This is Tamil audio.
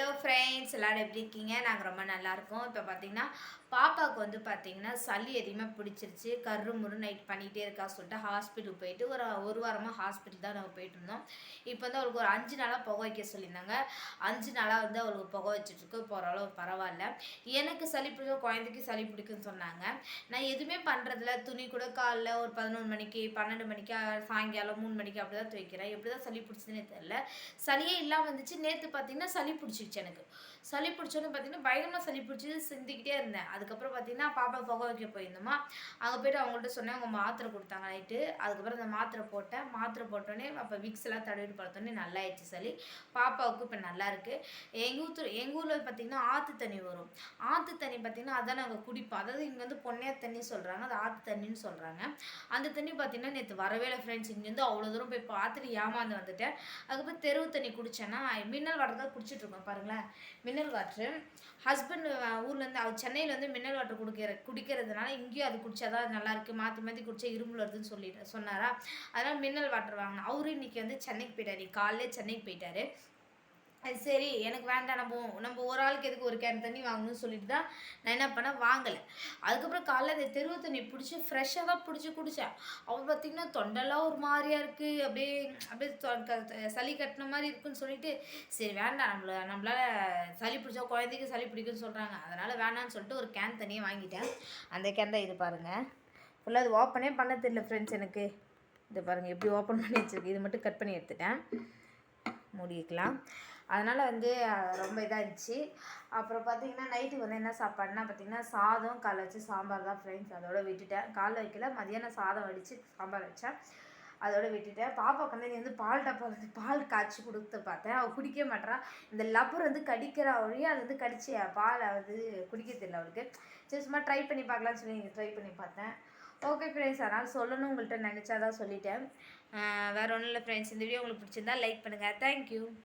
ஹலோ ஃப்ரெண்ட்ஸ், எல்லோரும் எப்படி இருக்கீங்க? நாங்கள் ரொம்ப நல்லாயிருக்கோம். இப்போ பார்த்தீங்கன்னா பாப்பாவுக்கு வந்து பார்த்தீங்கன்னா சளி அதிகமாக பிடிச்சிருச்சு. கரு முரு நைட் பண்ணிகிட்டே இருக்கா சொல்லிட்டு ஹாஸ்பிட்டலுக்கு போயிட்டு ஒரு வாரமாக ஹாஸ்பிட்டல் தான் நாங்கள் போயிட்டு இருந்தோம். இப்போ வந்து அவளுக்கு ஒரு 5 நாளாக புகை வைக்க சொல்லியிருந்தாங்க. 5 நாளாக வந்து அவளுக்கு புகை வச்சுட்ருக்கு. இப்போ ஓரளவு பரவாயில்ல. எனக்கு சளி பிடிக்கும், குழந்தைக்கு சளி பிடிக்குன்னு சொன்னாங்க. நான் எதுவுமே பண்ணுறதில்ல. துணி கூட காலைல ஒரு 11 மணிக்கு 12 மணிக்கு சாயங்காலம் 3 மணிக்கு அப்படி தான் துவைக்கிறேன். எப்படி தான் சளி பிடிச்சதுன்னே தெரில. சளியே இல்லாமல் வந்துச்சு. நேற்று பார்த்தீங்கன்னா சளி பிடிச்சிருச்சு எனக்கு. சளி பிடிச்சோன்னு பார்த்தீங்கன்னா பயங்கரமாக சளி பிடிச்சி சிந்திக்கிட்டே இருந்தேன். அதுக்கப்புறம் பார்த்தீங்கன்னா பாப்பா புகை வைக்க போயிருந்தோமா, அங்கே போய்ட்டு அவங்கள்ட்ட சொன்னேன். அவங்க மாத்திரை கொடுத்தாங்க நைட்டு. அதுக்கப்புறம் அந்த மாத்திரை போட்டேன். மாத்திரை போட்டோன்னே அப்போ விக்ஸ் எல்லாம் தடவிட்டு பார்த்தோன்னே நல்லா ஆயிடுச்சு சளி. பாப்பாவுக்கு இப்போ நல்லா இருக்குது. எங்கள் ஊரில் பார்த்தீங்கன்னா ஆற்று தண்ணி வரும். ஆற்று தண்ணி பார்த்தீங்கன்னா அதான் நாங்கள் குடிப்போம். அதாவது இங்கே வந்து பொன்னையார் தண்ணி சொல்கிறாங்க, அது ஆற்று தண்ணின்னு சொல்கிறாங்க. அந்த தண்ணி பார்த்தீங்கன்னா நேற்று வரவே இல்லை ஃப்ரெண்ட்ஸ். இங்கேருந்து அவ்வளோ தூரம் போய் பார்த்துட்டு ஏமாந்து வந்துட்டேன். அதுக்கப்புறம் தெருவு தண்ணி குடித்தேன்னா மினரல் வாட்டர் தான் குடிச்சிட்ருக்கோம் பாருங்களேன். மினரல் வாட்ரு ஹஸ்பண்ட் ஊர்லேருந்து அவர் சென்னையில் வந்து மினரல் வாட்டர் குடிக்கிறதுனால இங்கேயும் அது குடிச்சாதான் நல்லாயிருக்கு, மாற்றி மாற்றி குடிச்சா இருமல் வருதுன்னு சொன்னாரா. அதனால் மினரல் வாட்டர் வாங்கினேன். அவரும் இன்றைக்கி வந்து சென்னைக்கு போயிட்டார். காலையிலே சென்னைக்கு போயிட்டார். அது சரி எனக்கு வேண்டாம், நம்ம ஒரு ஆளுக்கு எதுக்கு ஒரு கேன் தண்ணி வாங்கணும்னு சொல்லிட்டு தான் நான் என்ன பண்ணேன், வாங்கலை. அதுக்கப்புறம் காலைல அந்த தெருவு தண்ணி பிடிச்சி ஃப்ரெஷ்ஷாக தான் பிடிச்சி குடித்தேன். அவள் பார்த்திங்கன்னா தொண்டெல்லாம் ஒரு மாதிரியாக இருக்குது, அப்படியே அப்படியே சளி கட்டின மாதிரி இருக்குன்னு சொல்லிட்டு சரி வேண்டாம், நம்மளால் சளி பிடிச்சா குழந்தைக்கு சளி பிடிக்குன்னு சொல்கிறாங்க, அதனால் வேணான்னு சொல்லிட்டு ஒரு கேன் தண்ணியை வாங்கிட்டேன். அந்த கேன் தான் இது பாருங்கள். ஃபுல்லாக அது ஓப்பனே பண்ண தெரியல ஃப்ரெண்ட்ஸ் எனக்கு. இது பாருங்கள் எப்படி ஓப்பன் பண்ணி வச்சுருக்கு. இது மட்டும் கட் பண்ணி எடுத்துட்டேன், மூடிக்கலாம். அதனால் வந்து ரொம்ப இதாக இருந்துச்சு. அப்புறம் பார்த்திங்கன்னா நைட்டுக்கு வந்து என்ன சாப்பாடுனா பார்த்திங்கன்னா சாதம், காலைல வச்சு சாம்பார் தான் ஃப்ரெண்ட்ஸ். அதோட விட்டுட்டேன். காலைல வைக்கல, மதியானம் சாதம் வடித்து சாம்பார் வச்சேன், அதோட விட்டுட்டேன். பாப்பாவுக்கு வந்து வந்து பால் டப்பா வந்து பால் காய்ச்சி கொடுத்து பார்த்தேன். அவள் குடிக்க மாட்டேறா. இந்த லப்பர் வந்து கடிக்கிற வழியே அது வந்து கடிச்சு பாலை வந்து குடிக்க தெரியல அவளுக்கு. சரி சும்மா ட்ரை பண்ணி பார்க்கலான்னு சொல்லி ட்ரை பண்ணி பார்த்தேன். ஓகே ஃப்ரெண்ட்ஸ், அதனால் சொல்லணும் உங்கள்கிட்ட நினச்சா தான் சொல்லிட்டேன். வேறு ஒன்றும் இல்லை ஃப்ரெண்ட்ஸ். இந்த வீடியோ உங்களுக்கு பிடிச்சிருந்தா லைக் பண்ணுங்கள். தேங்க்யூ.